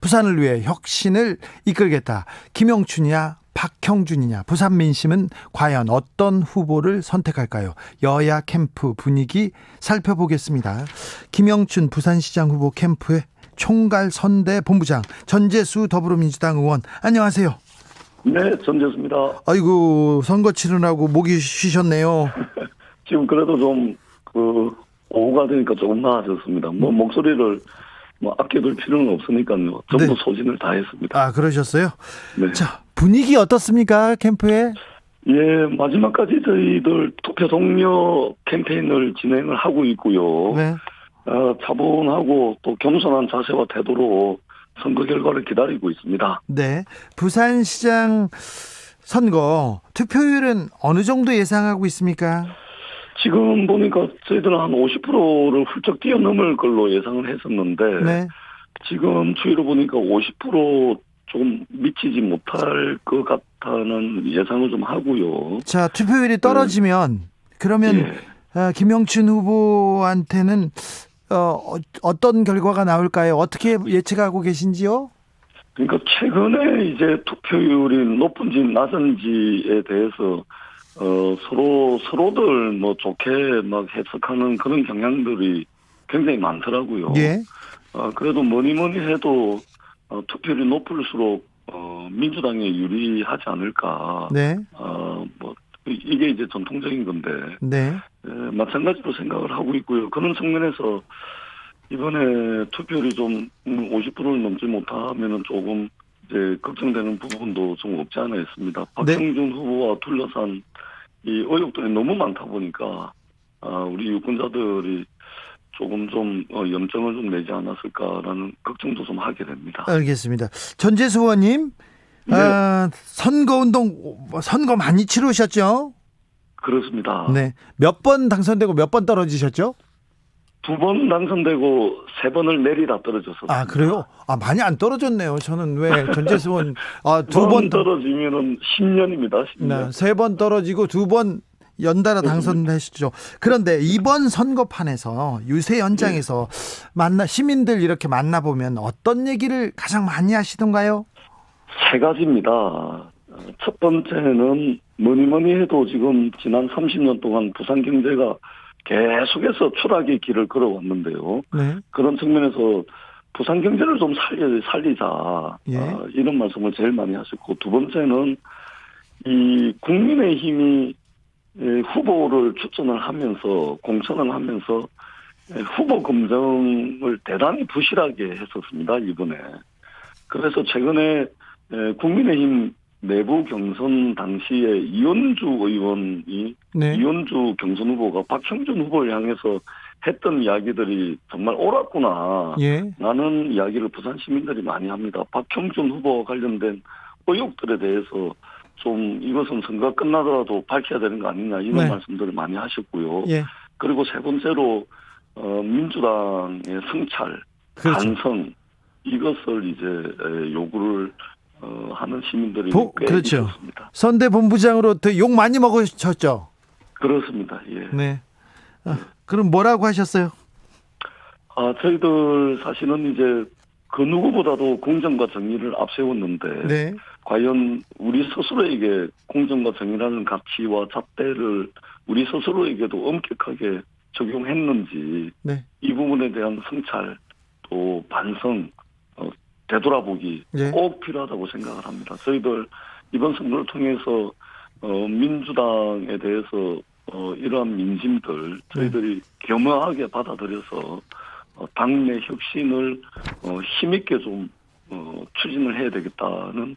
부산을 위해 혁신을 이끌겠다. 김영춘이냐 박형준이냐. 부산 민심은 과연 어떤 후보를 선택할까요? 여야 캠프 분위기 살펴보겠습니다. 김영춘 부산시장 후보 캠프의 총괄 선대 본부장 전재수 더불어민주당 의원, 안녕하세요. 네, 전재수입니다. 아이고, 선거 치르느라고 목이 쉬셨네요. 지금 그래도 좀 오후가 되니까 조금 나아졌습니다. 목소리를 아껴둘 필요는 없으니까요. 전부 네. 소진을 다했습니다. 아, 그러셨어요? 네. 자, 분위기 어떻습니까, 캠프에? 예, 마지막까지 저희들 투표 동료 캠페인을 진행을 하고 있고요. 네. 차분하고 또 겸손한 자세와 태도로 선거 결과를 기다리고 있습니다. 네. 부산시장 선거 투표율은 어느 정도 예상하고 있습니까? 지금 보니까 저희들은 한 50%를 훌쩍 뛰어넘을 걸로 예상을 했었는데 네. 지금 추이로 보니까 50% 좀 미치지 못할 것 같다는 예상을 좀 하고요. 자, 투표율이 떨어지면 그러면 예. 김영춘 후보한테는 어떤 결과가 나올까요? 어떻게 예측하고 계신지요? 그러니까 최근에 이제 투표율이 높은지 낮은지에 대해서 서로들 좋게 해석하는 그런 경향들이 굉장히 많더라고요. 예. 그래도 뭐니 해도 투표율이 높을수록 민주당에 유리하지 않을까. 네. 이게 이제 전통적인 건데. 네. 마찬가지로 생각을 하고 있고요. 그런 측면에서 이번에 투표율이 좀 50%를 넘지 못하면은 조금 이제 걱정되는 부분도 좀 없지 않아 있습니다. 박형준 후보와 둘러싼 이 의혹들이 너무 많다 보니까 우리 유권자들이 조금 좀 염증을 좀 내지 않았을까라는 걱정도 좀 하게 됩니다. 알겠습니다. 전재수 의원님, 네. 선거 많이 치르셨죠? 그렇습니다. 네. 몇 번 당선되고 몇 번 떨어지셨죠? 2번 당선되고 3번을 내리다 떨어졌었습니다. 아, 그래요? 아, 많이 안 떨어졌네요. 저는 왜 전재수 의원 2번 떨어지면은 10년입니다. 10년. 네, 3번 떨어지고 2번 연달아 당선하시죠. 그런데 이번 선거판에서 유세 현장에서 시민들 이렇게 만나보면 어떤 얘기를 가장 많이 하시던가요? 3가지입니다. 첫 번째는 뭐니 해도 지금 지난 30년 동안 부산 경제가 계속해서 추락의 길을 걸어왔는데요. 네. 그런 측면에서 부산 경제를 좀 살리자. 예. 이런 말씀을 제일 많이 하셨고, 두 번째는 이 국민의힘이 후보를 추천을 하면서 공천을 하면서 후보 검증을 대단히 부실하게 했었습니다, 이번에. 그래서 최근에 국민의힘 내부 경선 당시에 이현주 의원이 네. 이현주 경선 후보가 박형준 후보를 향해서 했던 이야기들이 정말 옳았구나. 예. 라는 이야기를 부산 시민들이 많이 합니다. 박형준 후보와 관련된 의혹들에 대해서 좀 이것은 선거가 끝나더라도 밝혀야 되는 거 아니냐 이런 네. 말씀들을 많이 하셨고요. 예. 그리고 세 번째로 민주당의 성찰, 그렇죠. 반성 이것을 이제 요구를 하는 시민들이 꽤 그렇죠. 있었습니다. 선대 본부장으로 욕 많이 먹으셨죠? 그렇습니다. 예. 네. 그럼 뭐라고 하셨어요? 저희들 사실은 이제 그 누구보다도 공정과 정의를 앞세웠는데 네. 과연 우리 스스로에게 공정과 정의라는 가치와 잣대를 우리 스스로에게도 엄격하게 적용했는지 네. 이 부분에 대한 성찰 또 반성 되돌아보기 네. 꼭 필요하다고 생각을 합니다. 저희들 이번 선거를 통해서 민주당에 대해서 이러한 민심들 저희들이 겸허하게 받아들여서 당내 혁신을 힘있게 좀 추진을 해야 되겠다는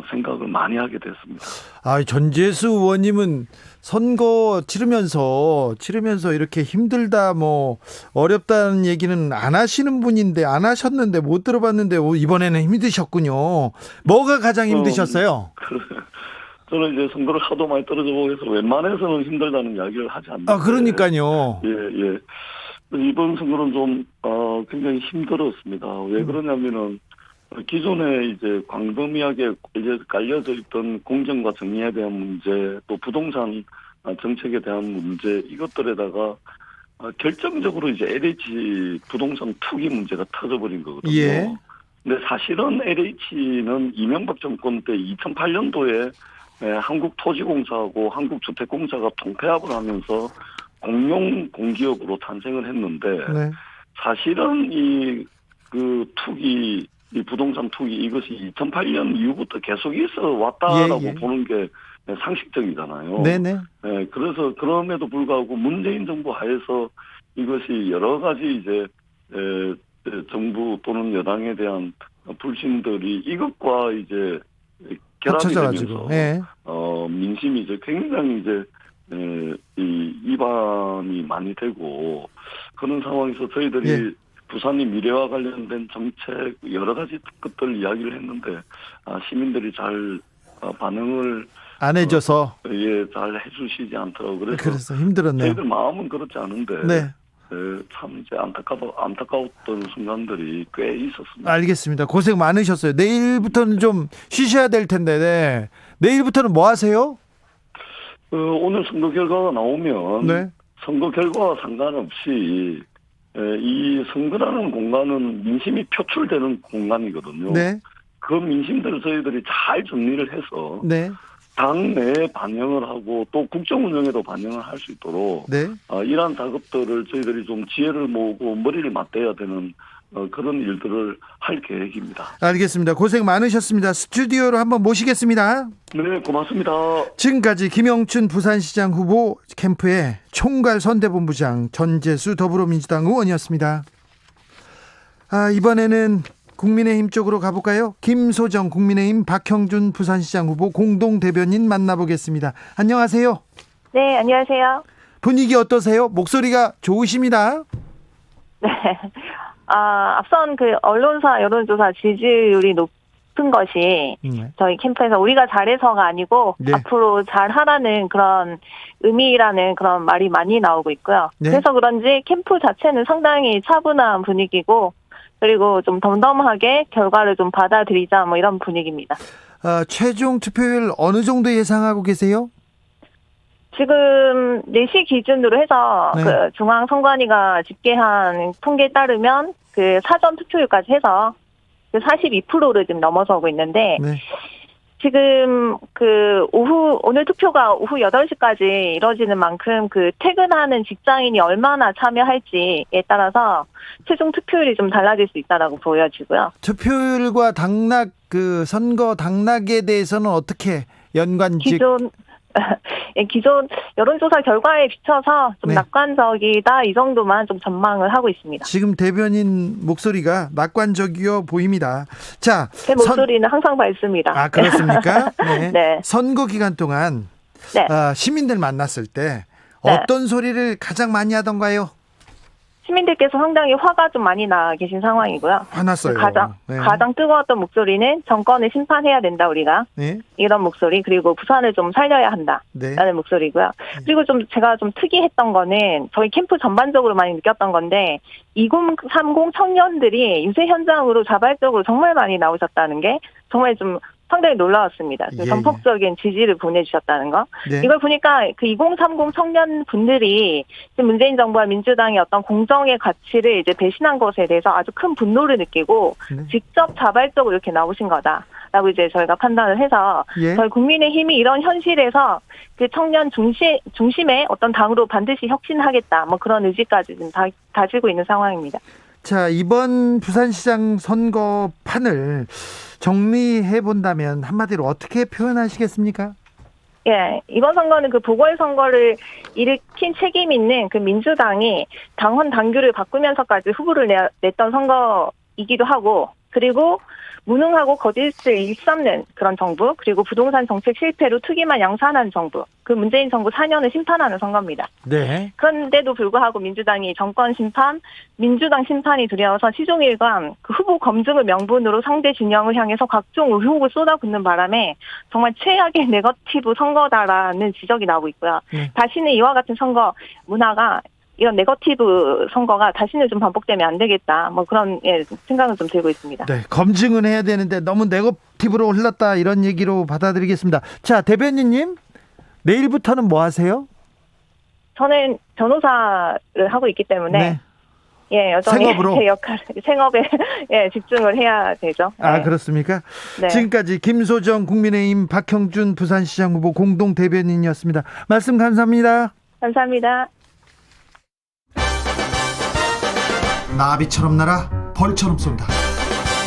생각을 많이 하게 됐습니다. 전재수 의원님은 선거 치르면서 이렇게 힘들다 어렵다는 얘기는 안 하시는 분인데 안 하셨는데 못 들어봤는데 이번에는 힘드셨군요. 뭐가 가장 힘드셨어요? 저는 이제 선거를 하도 많이 떨어져 보고 해서 웬만해서는 힘들다는 이야기를 하지 않는데. 그러니까요. 예. 이번 선거는 좀 굉장히 힘들었습니다. 왜 그러냐면은 기존에 이제 광범위하게 깔려져 있던 공정과 정의에 대한 문제, 또 부동산 정책에 대한 문제 이것들에다가 결정적으로 이제 LH 부동산 투기 문제가 터져버린 거거든요. 예. 근데 사실은 LH는 이명박 정권 때 2008년도에 한국토지공사하고 한국주택공사가 통폐합을 하면서 공용 공기업으로 탄생을 했는데 네. 사실은 투기, 이 부동산 투기 이것이 2008년 이후부터 계속 있어 왔다라고 예. 보는 게 상식적이잖아요. 네네. 그래서 그럼에도 불구하고 문재인 정부 하에서 이것이 여러 가지 이제 정부 또는 여당에 대한 불신들이 이것과 이제 결합이 합쳐져가지고. 되면서 예. 민심이 이제 굉장히 이제 이 위반이 많이 되고 그런 상황에서 저희들이 예. 부산이 미래와 관련된 정책 여러 가지 것들 이야기를 했는데 시민들이 잘 반응을 안 해줘서. 잘 해주시지 않더라고요. 그래서 힘들었네요. 저희들 마음은 그렇지 않은데 네. 참 이제 안타까웠던 순간들이 꽤 있었습니다. 알겠습니다. 고생 많으셨어요. 내일부터는 좀 쉬셔야 될 텐데. 네. 내일부터는 뭐 하세요? 오늘 선거 결과가 나오면 네. 선거 결과와 상관없이 이 선거라는 공간은 민심이 표출되는 공간이거든요. 네. 그 민심들을 저희들이 잘 정리를 해서 네. 당 내에 반영을 하고 또 국정 운영에도 반영을 할 수 있도록 네. 이러한 작업들을 저희들이 좀 지혜를 모으고 머리를 맞대야 되는 그런 일들을 할 계획입니다. 알겠습니다. 고생 많으셨습니다. 스튜디오로 한번 모시겠습니다. 네, 고맙습니다. 지금까지 김영춘 부산시장 후보 캠프의 총괄 선대본부장 전재수 더불어민주당 의원이었습니다. 이번에는 국민의힘 쪽으로 가볼까요? 김소정 국민의힘 박형준 부산시장 후보 공동대변인 만나보겠습니다. 안녕하세요. 네, 안녕하세요. 분위기 어떠세요? 목소리가 좋으십니다. 네. 앞선 언론사 여론조사 지지율이 높은 것이 저희 캠프에서 우리가 잘해서가 아니고 네. 앞으로 잘하라는 그런 의미라는 그런 말이 많이 나오고 있고요. 네. 그래서 그런지 캠프 자체는 상당히 차분한 분위기고 그리고 좀 덤덤하게 결과를 좀 받아들이자 뭐 이런 분위기입니다. 최종 투표율 어느 정도 예상하고 계세요? 지금 4시 기준으로 해서 네. 중앙선관위가 집계한 통계에 따르면 사전 투표율까지 해서 42%를 지금 넘어서고 있는데 네. 지금 오늘 투표가 오후 8시까지 이뤄지는 만큼 퇴근하는 직장인이 얼마나 참여할지에 따라서 최종 투표율이 좀 달라질 수 있다라고 보여지고요. 투표율과 당락 선거 당락에 대해서는 어떻게 연관지 기존 여론조사 결과에 비춰서 좀 네. 낙관적이다 이 정도만 좀 전망을 하고 있습니다. 지금 대변인 목소리가 낙관적이어 보입니다. 자, 제 목소리는 항상 밝습니다. 그렇습니까? 네. 네. 선거 기간 동안 네. 시민들 만났을 때 네. 어떤 소리를 가장 많이 하던가요? 시민들께서 상당히 화가 좀 많이 나 계신 상황이고요. 화났어요. 네. 가장 뜨거웠던 목소리는 정권을 심판해야 된다 우리가 네. 이런 목소리 그리고 부산을 좀 살려야 한다라는 네. 목소리고요. 그리고 제가 좀 특이했던 거는 저희 캠프 전반적으로 많이 느꼈던 건데 2030 청년들이 유세 현장으로 자발적으로 정말 많이 나오셨다는 게 정말 좀 상당히 놀라웠습니다. 예. 전폭적인 지지를 보내주셨다는 거. 네. 이걸 보니까 2030 청년 분들이 문재인 정부와 민주당의 어떤 공정의 가치를 이제 배신한 것에 대해서 아주 큰 분노를 느끼고 네. 직접 자발적으로 이렇게 나오신 거다라고 이제 저희가 판단을 해서 예. 저희 국민의힘이 이런 현실에서 청년 중심의 어떤 당으로 반드시 혁신하겠다 뭐 그런 의지까지 지금 다지고 있는 상황입니다. 자, 이번 부산시장 선거판을 정리해 본다면 한마디로 어떻게 표현하시겠습니까? 예, 이번 선거는 보궐선거를 일으킨 책임 있는 민주당이 당헌 당규를 바꾸면서까지 후보를 냈던 선거이기도 하고, 그리고 무능하고 거짓을 일삼는 그런 정부, 그리고 부동산 정책 실패로 투기만 양산한 정부, 문재인 정부 4년을 심판하는 선거입니다. 네. 그런데도 불구하고 민주당이 정권 심판, 민주당 심판이 두려워서 시종일관 후보 검증을 명분으로 상대 진영을 향해서 각종 의혹을 쏟아붓는 바람에 정말 최악의 네거티브 선거다라는 지적이 나오고 있고요. 다시는 이와 같은 선거 문화가 이런 네거티브 선거가 다시는 좀 반복되면 안 되겠다. 뭐 그런 생각은 좀 들고 있습니다. 네, 검증은 해야 되는데 너무 네거티브로 흘렀다 이런 얘기로 받아들이겠습니다. 자, 대변인님 내일부터는 뭐 하세요? 저는 변호사를 하고 있기 때문에 네. 예, 여전히 생업으로? 제 역할, 생업에 예, 집중을 해야 되죠. 아, 네. 그렇습니까? 네. 지금까지 김소정 국민의힘 박형준 부산시장 후보 공동 대변인이었습니다. 말씀 감사합니다. 감사합니다. 나비처럼 날아 벌처럼 쏜다.